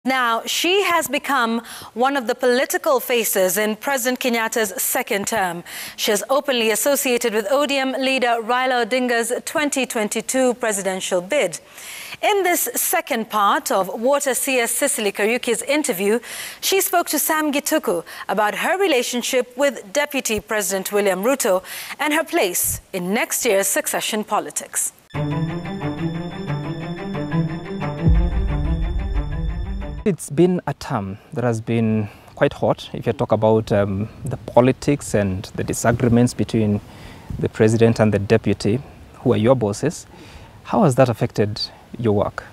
Now, she has become one of the political faces in President Kenyatta's second term. She is openly associated with ODM leader Raila Odinga's 2022 presidential bid. In this second part of Water CS Sicily Kariuki's interview, she spoke to Sam Gituku about her relationship with Deputy President William Ruto and her place in next year's succession politics. It's been a term that has been quite hot if you talk about the politics and the disagreements between the president and the deputy, who are your bosses. How has that affected your work?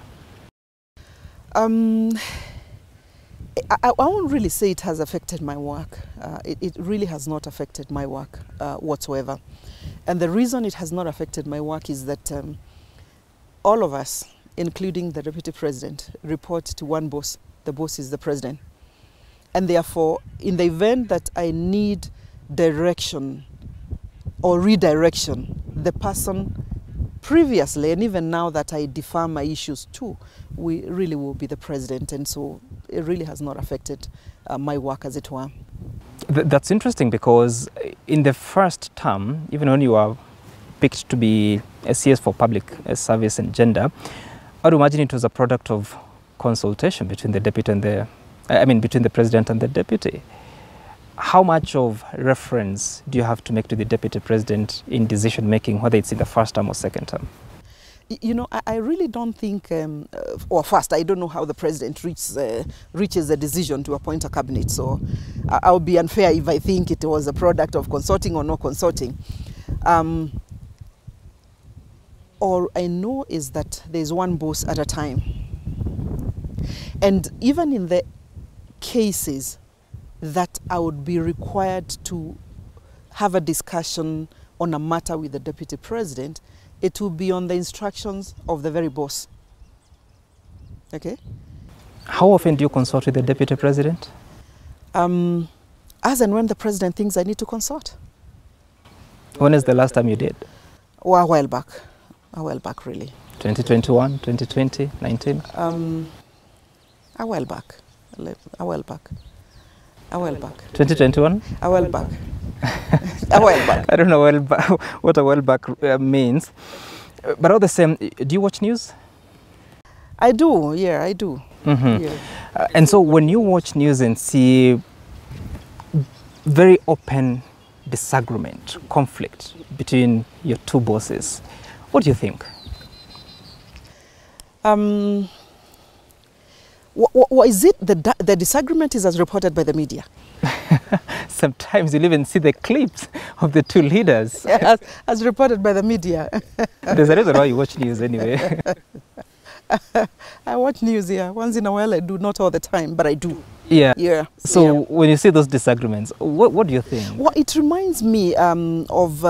I won't really say it has affected my work. It really has not affected my work whatsoever. And the reason it has not affected my work is that all of us, including the deputy president, report to one boss. The boss is the president. And therefore, in the event that I need direction or redirection, the person previously, and even now that I defer my issues to, we really will be the president. And so it really has not affected my work, as it were. That's interesting, because in the first term, even when you are picked to be a CS for public service and gender, I would imagine it was a product of consultation between the deputy and between the president and the deputy. How much of reference do you have to make to the deputy president in decision making, whether it's in the first term or second term? You know, I really don't think, or first, I don't know how the president reaches a decision to appoint a cabinet. So I would be unfair if I think it was a product of consulting or not consulting. All I know is that there's one boss at a time. And even in the cases that I would be required to have a discussion on a matter with the deputy president, it will be on the instructions of the very boss. Okay? How often do you consult with the deputy president? As and when the president thinks I need to consult. When is the last time you did? Oh, a while back. A while back, really. 2021, 2020, 19? A while back. A while back. A while back. 2021? A while back. A while back. I don't know what a while back means. But all the same, do you watch news? I do, yeah, I do. Mm-hmm. Yeah. And so when you watch news and see very open disagreement, conflict between your two bosses, what do you think? What is it? The disagreement is as reported by the media. Sometimes you'll even see the clips of the two leaders. Yeah, as reported by the media. There's a reason why you watch news anyway. I watch news, yeah. Once in a while I do, not all the time, but I do. Yeah. Yeah. So yeah. When you see those disagreements, what do you think? Well, it reminds me of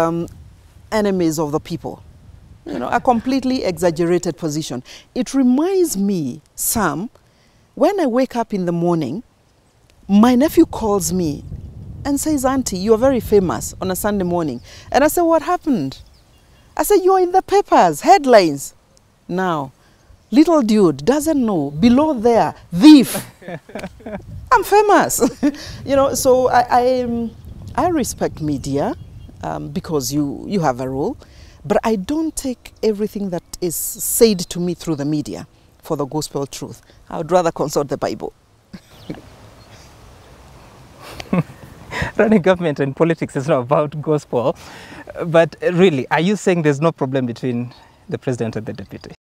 enemies of the people. You know, a completely exaggerated position. It reminds me, Sam, when I wake up in the morning, my nephew calls me and says, "Auntie, you are very famous," on a Sunday morning. And I said, "What happened?" I said, "You are in the papers, headlines." Now, little dude doesn't know, below there, thief. I'm famous. You know, so I respect media because you have a role. But I don't take everything that is said to me through the media for the gospel truth. I would rather consult the Bible. Running government and politics is not about gospel. But really, are you saying there's no problem between the president and the deputy?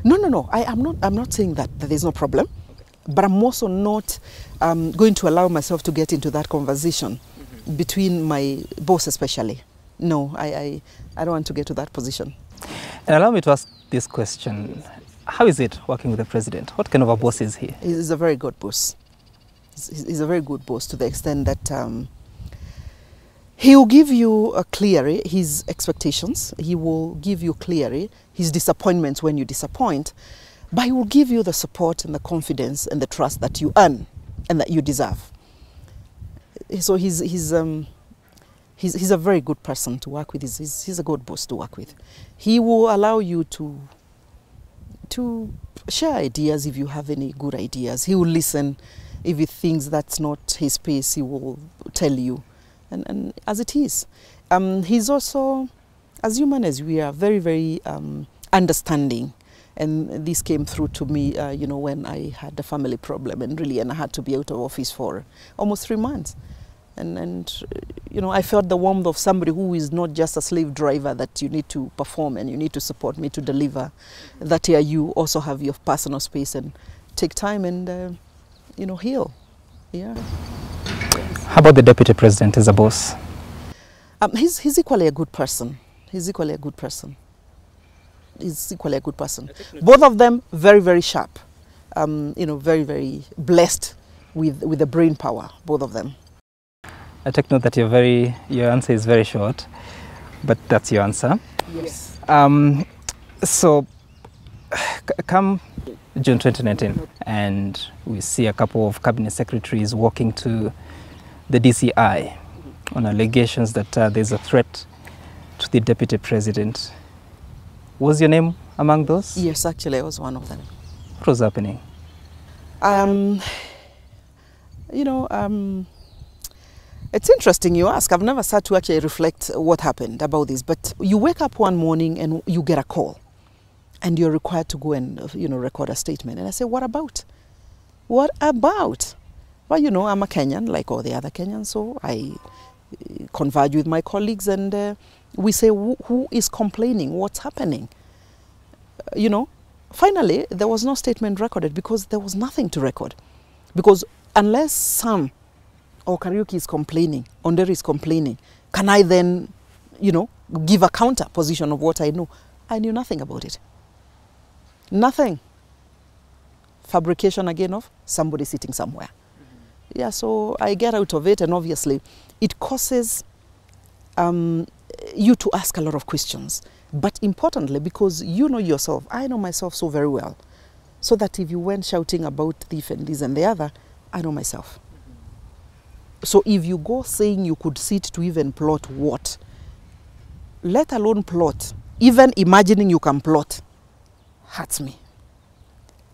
No. I'm not saying that there's no problem. Okay. But I'm also not going to allow myself to get into that conversation between my boss especially. No, I don't want to get to that position. And allow me to ask this question. How is it working with the president? What kind of a boss is he? He's a very good boss. He's a very good boss to the extent that he will give you clearly his expectations. He will give you clearly his disappointments when you disappoint. But he will give you the support and the confidence and the trust that you earn and that you deserve. So he's a very good person to work with. He's a good boss to work with. He will allow you to to share ideas if you have any good ideas. He will listen. If he thinks that's not his pace, he will tell you. And as it is. He's also, as human as we are, very, very understanding. And this came through to me, you know, when I had a family problem and I had to be out of office for almost 3 months. And you know, I felt the warmth of somebody who is not just a slave driver that you need to perform and you need to support me to deliver. That here you also have your personal space and take time and, you know, heal. Yeah. How about the Deputy President as a boss? He's equally a good person. He's equally a good person. He's equally a good person. Both of them very, very sharp. You know, very, very blessed with the brain power, both of them. I take note that your answer is very short, but that's your answer. Yes. So, come June 2019, and we see a couple of cabinet secretaries walking to the DCI on allegations that there's a threat to the Deputy President. Was your name among those? Yes, actually, I was one of them. What was happening? You know, it's interesting you ask. I've never sat to actually reflect what happened about this, but you wake up one morning and you get a call and you're required to go and, you know, record a statement. And I say, what about? What about? Well, you know, I'm a Kenyan like all the other Kenyans, so I converge with my colleagues and we say, who is complaining? What's happening? You know, finally, there was no statement recorded because there was nothing to record. Because unless Sam or Kariuki is complaining, Onderi is complaining, can I then, you know, give a counter position of what I know? I knew nothing about it. Nothing. Fabrication again of somebody sitting somewhere. Mm-hmm. Yeah, so I get out of it, and obviously it causes you to ask a lot of questions. But importantly, because you know yourself, I know myself so very well, so that if you went shouting about thief and this and the other, I know myself. So if you go saying you could sit to even plot what, let alone plot, even imagining you can plot, hurts me.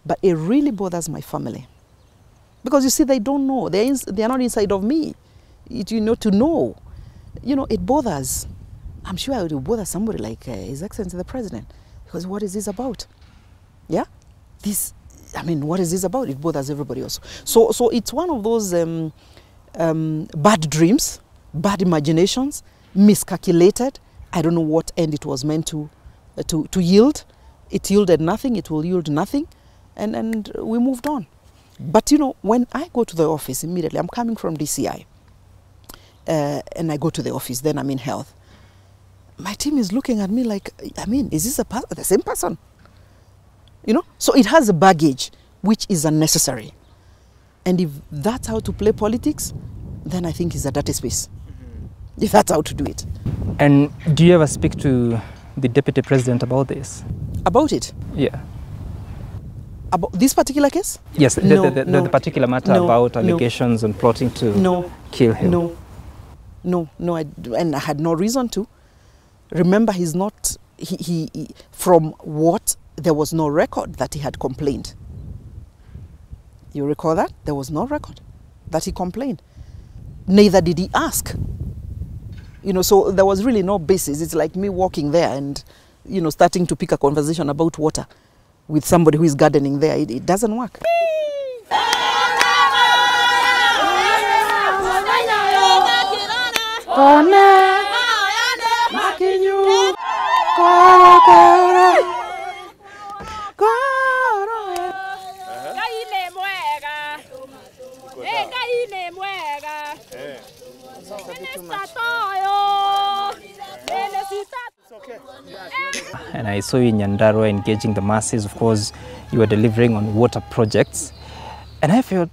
But it really bothers my family. Because you see, they don't know. They are not inside of me. You know, to know. You know, it bothers. I'm sure it will bother somebody like His Excellency the President. Because what is this about? Yeah? This, I mean, what is this about? It bothers everybody also. So it's one of those bad dreams, bad imaginations, miscalculated. I don't know what end it was meant to yield. It yielded nothing. It will yield nothing. And we moved on. But, you know, when I go to the office immediately, I'm coming from DCI, and I go to the office, then I'm in health. My team is looking at me like, I mean, is this the same person? You know? So it has a baggage which is unnecessary. And if that's how to play politics, then I think it's a dirty space. Mm-hmm. If that's how to do it. And do you ever speak to the Deputy President about this? About it? Yeah. About this particular case? Yes, the particular matter about allegations on plotting to kill him. No, and I had no reason to. Remember, he's not, he from what, there was no record that he had complained. You recall that? There was no record that he complained. Neither did he ask. You know, so there was really no basis. It's like me walking there and, you know, starting to pick a conversation about water with somebody who is gardening there. It doesn't work. And I saw you in Nyandarua engaging the masses. Of course, you were delivering on water projects. And I felt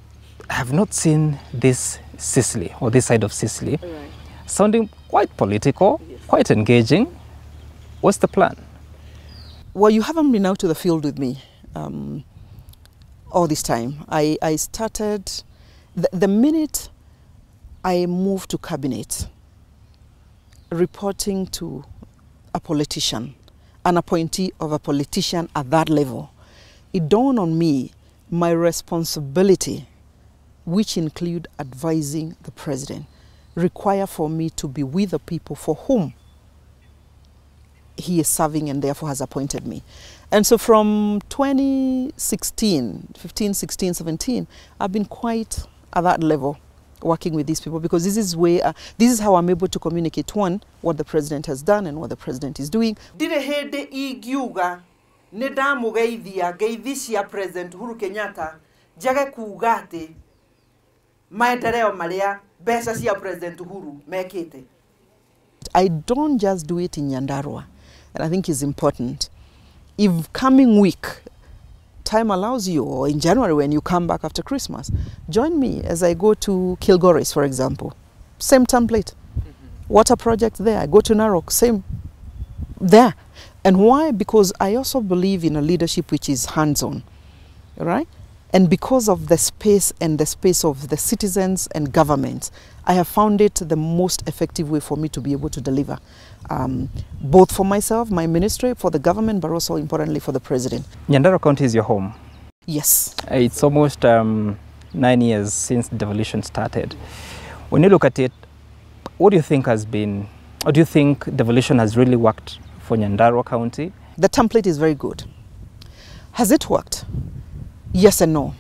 I have not seen this Sicily, or this side of Sicily, sounding quite political, quite engaging. What's the plan? Well, you haven't been out to the field with me all this time. I started, the minute I moved to cabinet, reporting to a politician, an appointee of a politician at that level, it dawned on me my responsibility, which include advising the president, require for me to be with the people for whom he is serving and therefore has appointed me. And so from 2016, 15, 16, 17, I've been quite at that level working with these people, because this is where, this is how I'm able to communicate, one, what the president has done and what the president is doing. President Uhuru Kenyatta jage kugate maendeleo maria besa cia President Uhuru mekete. I don't just do it in Nyandarua, and I think it's important. If coming week time allows you, or in January when you come back after Christmas, join me as I go to Kilgoris, for example. Same template. Water project there. I go to Narok, same there. And why? Because I also believe in a leadership which is hands-on, right? And because of the space and the space of the citizens and governments, I have found it the most effective way for me to be able to deliver, both for myself, my ministry, for the government, but also importantly for the president. Nyandarua County is your home. Yes. It's almost 9 years since devolution started. When you look at it, what do you think has been, or do you think devolution has really worked for Nyandarua County? The template is very good. Has it worked? Yes and no.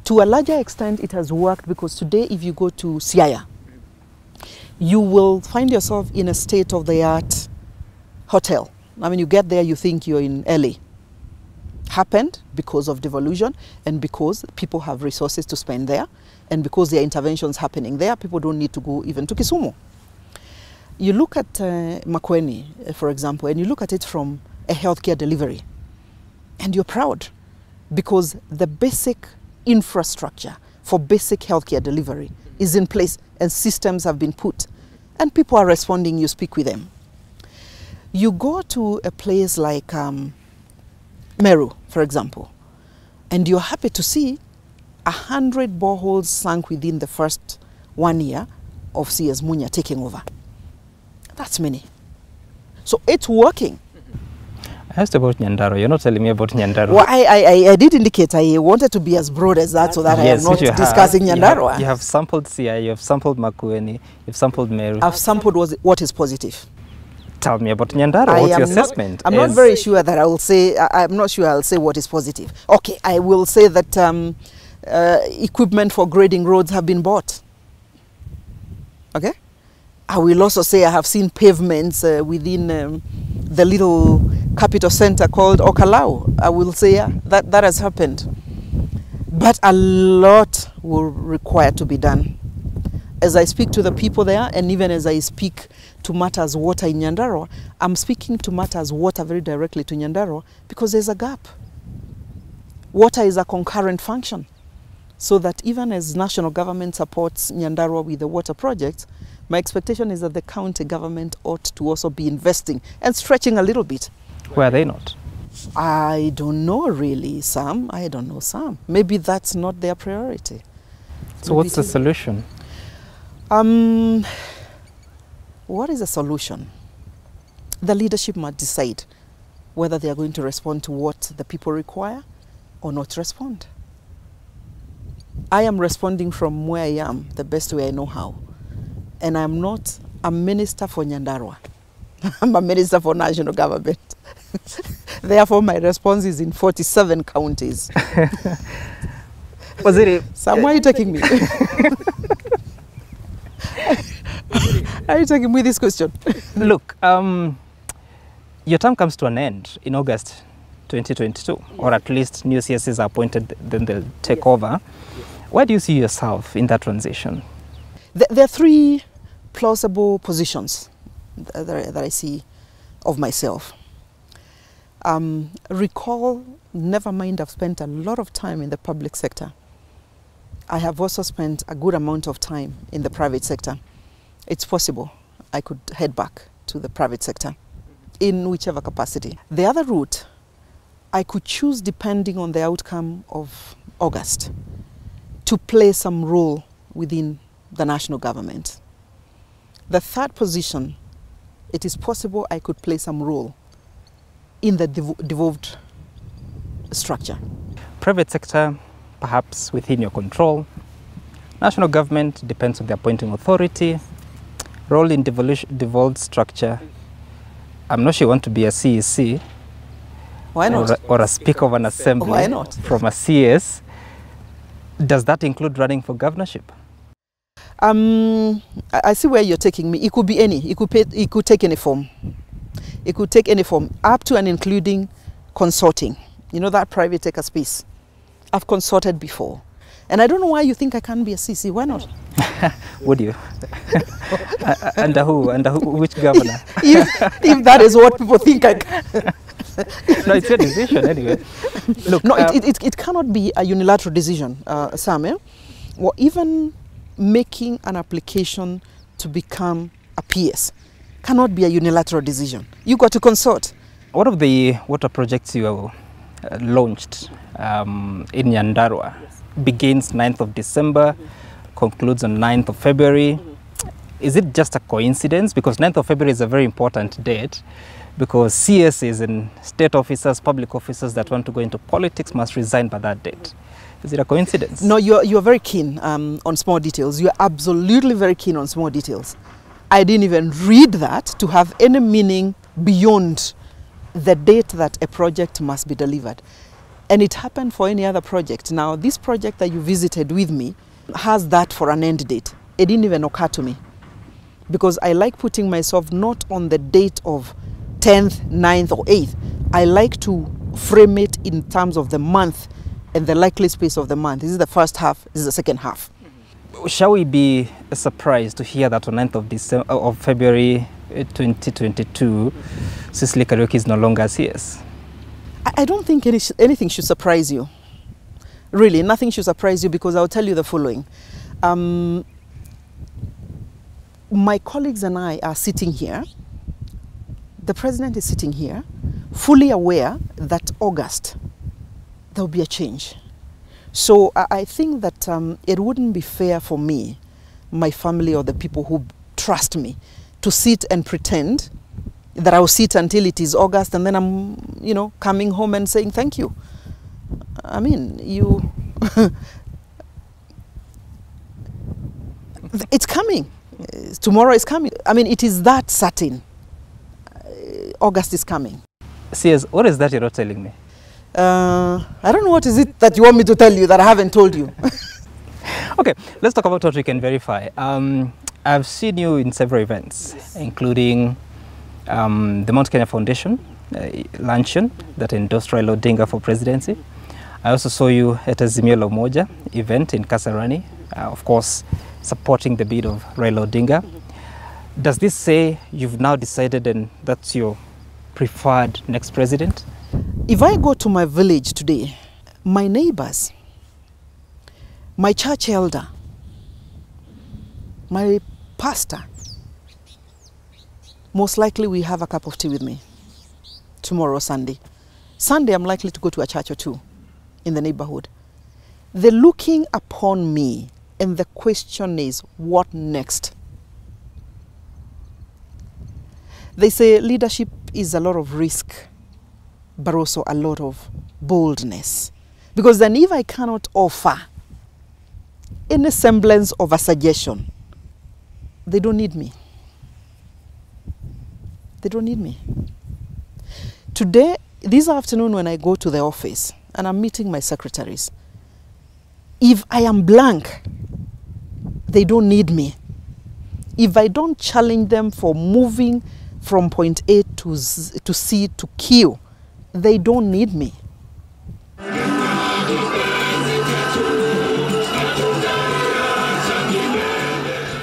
To a larger extent, it has worked, because today if you go to Siaya, you will find yourself in a state-of-the-art hotel. I mean, you get there, you think you're in LA. Happened because of devolution and because people have resources to spend there, and because there are interventions happening there, people don't need to go even to Kisumu. You look at Makueni, for example, and you look at it from a healthcare delivery, and you're proud, because the basic infrastructure for basic healthcare delivery is in place and systems have been put and people are responding. You speak with them. You go to a place like Meru, for example, and you're happy to see 100 boreholes sunk within the first 1 year of CS Munya taking over. That's many. So it's working. I asked about Nyandarua. You're not telling me about Nyandarua. Well, I did indicate I wanted to be as broad as that, so that yes, I am not discussing Nyandarua. You have sampled Siaya, you have sampled Makueni, you've sampled Meru. I've sampled what is positive. Tell me about Nyandarua. What's your assessment? I'm not very sure that I will say, I'm not sure I'll say what is positive. Okay, I will say that equipment for grading roads have been bought. Okay? I will also say I have seen pavements within the little capital center called Okalau. I will say that has happened. But a lot will require to be done. As I speak to the people there, and even as I speak to matters water in Nyandarua, I'm speaking to matters water very directly to Nyandarua, because there's a gap. Water is a concurrent function. So that even as national government supports Nyandarua with the water projects, my expectation is that the county government ought to also be investing and stretching a little bit. Why are they not? I don't know really, Sam. I don't know, Sam. Maybe that's not their priority. So maybe what's the solution? What is the solution? The leadership must decide whether they are going to respond to what the people require or not respond. I am responding from where I am, the best way I know how. And I'm not a minister for Nyandarua. I'm a minister for national government. Therefore, my response is in 47 counties. Sam, why are you taking me? Are you taking me this question? Look, your term comes to an end in August 2022, or at least new CSs are appointed, then they'll take over. Where do you see yourself in that transition? There are three plausible positions that I see of myself. Recall, never mind, I've spent a lot of time in the public sector. I have also spent a good amount of time in the private sector. It's possible I could head back to the private sector in whichever capacity. The other route, I could choose, depending on the outcome of August, to play some role within the national government. The third position, it is possible I could play some role in the devolved structure. Private sector, perhaps within your control. National government depends on the appointing authority. Role in devolved structure. I'm not sure you want to be a CEC. Why not? Or a speaker of an assembly. Why not? From a CS. Does that include running for governorship? I see where you're taking me. It could be any. It could take any form. It could take any form, up to and including consorting. You know, that private sector space. I've consorted before. And I don't know why you think I can't be a CC. Why not? Would you? Under who? Under who? Which governor? if that is what people think I can. No, it's your decision anyway. Look, no, it cannot be a unilateral decision, Sam. Or even making an application to become a PS cannot be a unilateral decision. You got to consult. One of the water projects you launched in Nyandarua begins 9th of December, concludes on 9th of February. Is it just a coincidence? Because 9th of February is a very important date, because CSs and state officers, public officers that want to go into politics must resign by that date. Is it a coincidence? No, you're very keen on small details. You're absolutely very keen on small details. I didn't even read that to have any meaning beyond the date that a project must be delivered. And it happened for any other project. Now, this project that you visited with me has that for an end date. It didn't even occur to me, because I like putting myself not on the date of 10th, 9th or 8th. I like to frame it in terms of the month and the likely space of the month. This is the first half, this is the second half. Shall we be surprised to hear that on 9th of February 2022, Sicily Kariuki is no longer CS? I don't think anything should surprise you. Really, nothing should surprise you, because I'll tell you the following. My colleagues and I are sitting here. The president is sitting here, fully aware that August, there will be a change. So I think that it wouldn't be fair for me, my family, or the people who trust me, to sit and pretend that I'll sit until it is August and then I'm, coming home and saying thank you. I mean, it's coming. Tomorrow is coming. I mean, it is that certain. August is coming. CS, what is that you're not telling me? I don't know what is it that you want me to tell you that I haven't told you. Okay, let's talk about what we can verify. I've seen you in several events, including the Mount Kenya Foundation luncheon that endorsed Raila Odinga for presidency. I also saw you at a Azimio la Umoja event in Kasarani, of course, supporting the bid of Raila Odinga. Does this say you've now decided and that's your preferred next president? If I go to my village today, my neighbors, my church elder, my pastor, most likely we have a cup of tea with me tomorrow, Sunday. Sunday, I'm likely to go to a church or two in the neighborhood. They're looking upon me, and the question is, what next? They say leadership is a lot of risk, but also a lot of boldness. Because then if I cannot offer any semblance of a suggestion, they don't need me. They don't need me. Today, this afternoon when I go to the office and I'm meeting my secretaries, if I am blank, they don't need me. If I don't challenge them for moving from point A to C to Q, they don't need me.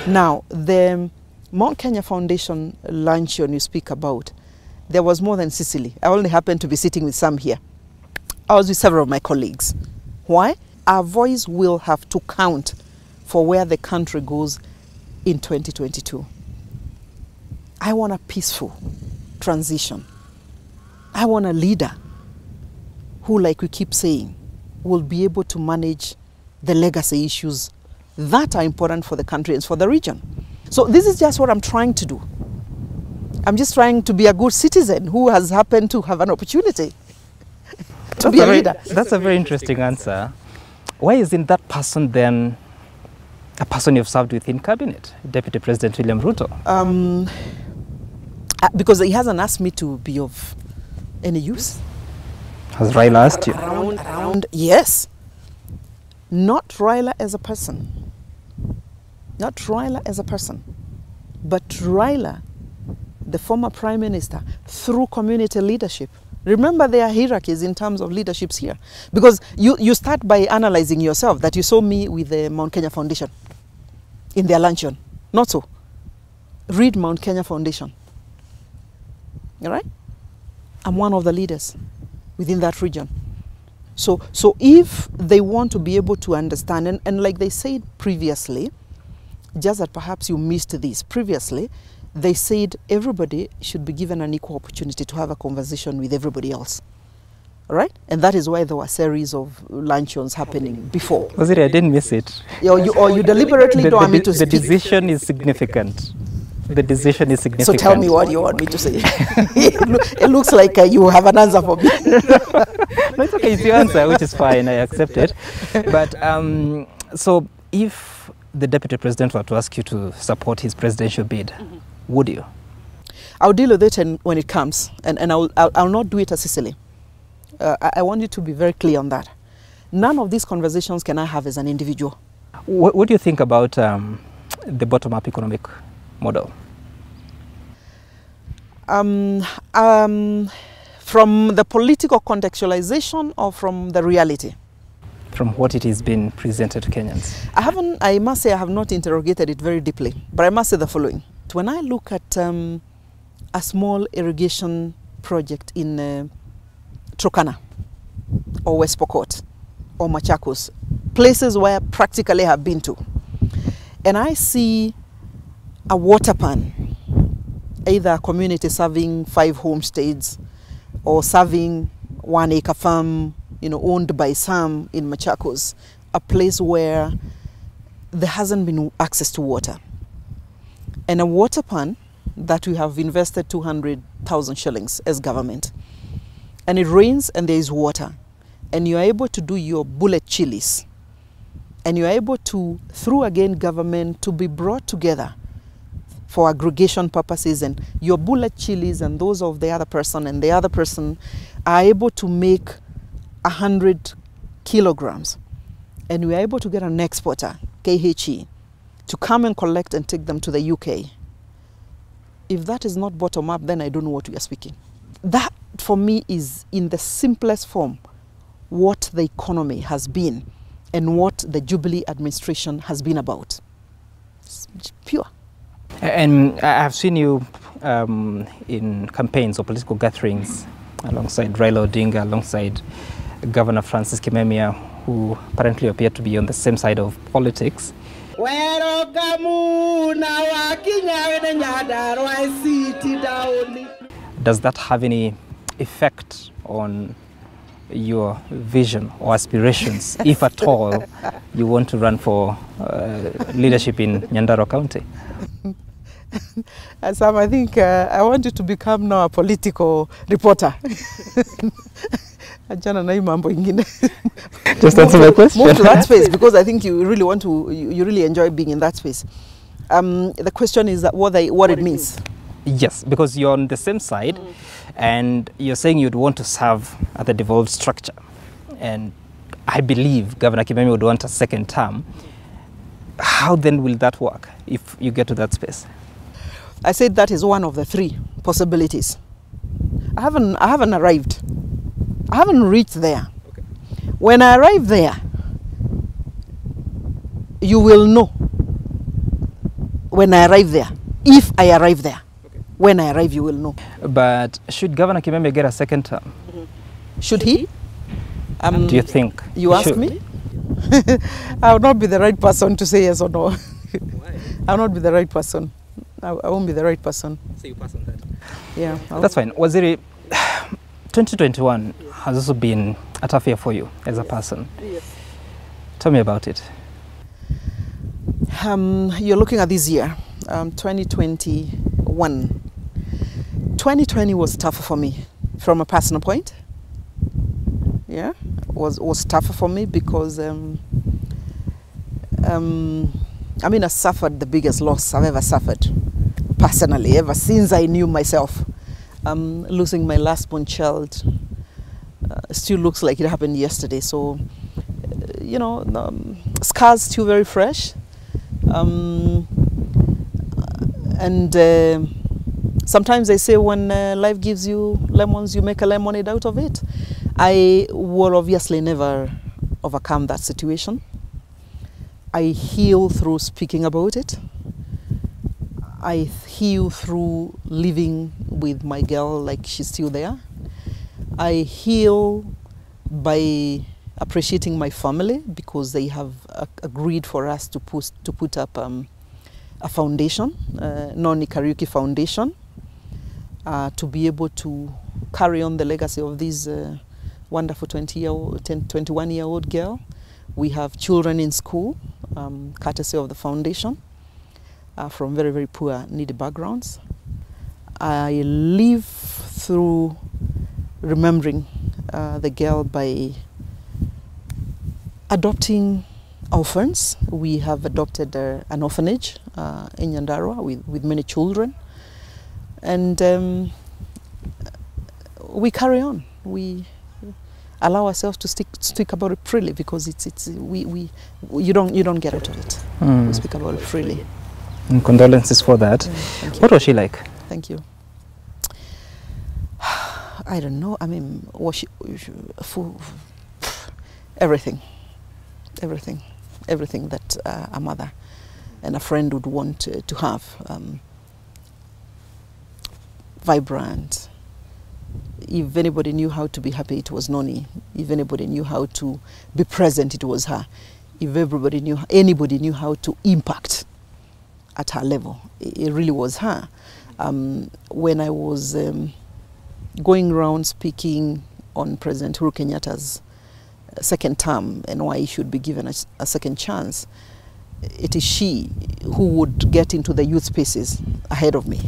Now, the Mount Kenya Foundation luncheon you speak about, there was more than Sicily. I only happened to be sitting with some here. I was with several of my colleagues. Why? Our voice will have to count for where the country goes in 2022. I want a peaceful transition. I want a leader who, like we keep saying, will be able to manage the legacy issues that are important for the country and for the region. So this is just what I'm trying to do. I'm just trying to be a good citizen who has happened to have an opportunity. to be a leader. That's a very interesting answer. Why isn't that person then a person you've served with in cabinet, Deputy President William Ruto? Because he hasn't asked me to be of any use. Has Raila asked you? Around, yes. Not Raila as a person. Not Raila as a person. But Raila, the former Prime Minister, through community leadership. Remember, there are hierarchies in terms of leaderships here. Because you start by analyzing yourself, that you saw me with the Mount Kenya Foundation in their luncheon. Not so. Read Mount Kenya Foundation. All right? I'm one of the leaders within that region. So if they want to be able to understand, and like they said previously, just that perhaps you missed this, previously, they said everybody should be given an equal opportunity to have a conversation with everybody else. All right? And that is why there were a series of luncheons happening before. Was it? I didn't miss it. Or you deliberately don't want me to speak. The decision is significant. The decision is significant. So tell me what you want me to say. It looks like you have an answer for me. No, it's okay. It's your answer, which is fine. I accept it. But so if the Deputy President were to ask you to support his presidential bid, would you? I'll deal with it when it comes. And I'll not do it as Sicily. I want you to be very clear on that. None of these conversations can I have as an individual. What do you think about the bottom-up economic model? From the political contextualization or from the reality? From what it has been presented to Kenyans. I must say I have not interrogated it very deeply, but I must say the following. When I look at a small irrigation project in Turkana or West Pokot or Machakos, places where I practically have been to, and I see a water pan, either a community serving 5 homesteads or serving 1 acre farm, owned by some in Machakos, a place where there hasn't been access to water. And a water pan that we have invested 200,000 shillings as government. And it rains and there is water. And you're able to do your bullet chilies. And you're able to, through again government, to be brought together for aggregation purposes, and your bullet chilies and those of the other person and the other person are able to make 100 kilograms. And we're able to get an exporter, KHE, to come and collect and take them to the UK. If that is not bottom up, then I don't know what we are speaking. That, for me, is in the simplest form what the economy has been and what the Jubilee administration has been about. It's pure. And I've seen you in campaigns or political gatherings alongside Raila Odinga, alongside Governor Francis Kimemia, who apparently appear to be on the same side of politics. Does that have any effect on your vision or aspirations, if at all you want to run for leadership in Nyandarua County? Sam, I think I want you to become now a political reporter. Just answer my question. Move to that space, because I think you really want to, you really enjoy being in that space. The question is that what it means. Yes, because you're on the same side, and you're saying you'd want to serve at the devolved structure. And I believe Governor Kimemia would want a second term. How then will that work if you get to that space? I said that is one of the 3 possibilities. I haven't arrived. I haven't reached there. Okay. When I arrive there, you will know when I arrive there. If I arrive there. Okay. When I arrive, you will know. But should Governor Kimemia get a second term? Should he? Do you think? You ask me? I will not be the right person to say yes or no. Why? I will not be the right person. I won't be the right person. So you pass on that? Yeah. That's fine. Waziri, 2021 has also been a tough year for you as a person. Yes. Tell me about it. You're looking at this year, 2021. 2020 was tough for me from a personal point. yeah, was tougher for me because I mean, I suffered the biggest loss I've ever suffered personally, ever since I knew myself. Losing my last born child still looks like it happened yesterday. So, you know, scars still very fresh. Sometimes they say when life gives you lemons, you make a lemonade out of it. I will obviously never overcome that situation. I heal through speaking about it. I heal through living with my girl like she's still there. I heal by appreciating my family because they have agreed for us to put up a foundation, Sicily Kariuki Foundation, to be able to carry on the legacy of this wonderful 21-year-old girl. We have children in school, courtesy of the foundation, from very, very poor, needy backgrounds. I live through remembering the girl by adopting orphans. We have adopted an orphanage in Nyandarua with many children. And we carry on. We allow ourselves to speak about it freely because you don't get out of it. We speak about it freely. And condolences for that. What was she like? Thank you. I don't know. I mean, was she for everything that a mother and a friend would want to have. Vibrant. If anybody knew how to be happy, it was Noni. If anybody knew how to be present, it was her. If anybody knew how to impact at her level, it really was her. When I was going around speaking on President Uhuru Kenyatta's second term and why he should be given a second chance, it is she who would get into the youth spaces ahead of me.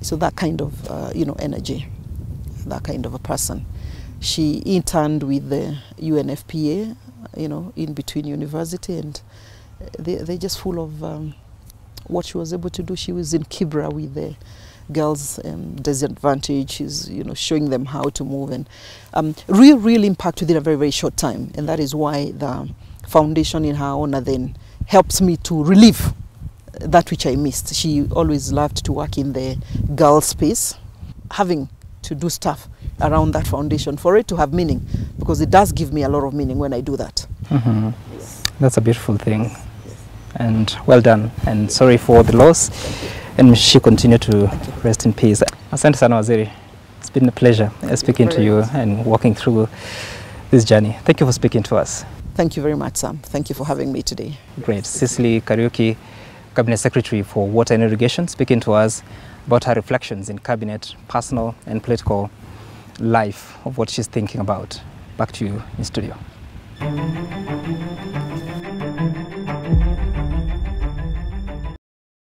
So that kind of energy, that kind of a person. She interned with the UNFPA, in between university, and they're just full of what she was able to do. She was in Kibra with the girls disadvantaged. She's showing them how to move, and real impact within a very, very short time. And that is why the foundation in her honor then helps me to relive that which I missed. She always loved to work in the girl space, having to do stuff around that foundation for it to have meaning, because it does give me a lot of meaning when I do that. That's a beautiful thing. And well done, and sorry for the loss, and she continue to rest in peace. Asante sana Waziri. It's been a pleasure speaking to you and walking through this journey. Thank you for speaking to us. Thank you very much, Sam. Thank you for having me today. Great. Sicily Kariuki, Cabinet Secretary for Water and Irrigation, speaking to us about her reflections in Cabinet, personal and political life, of what she's thinking about. Back to you in studio.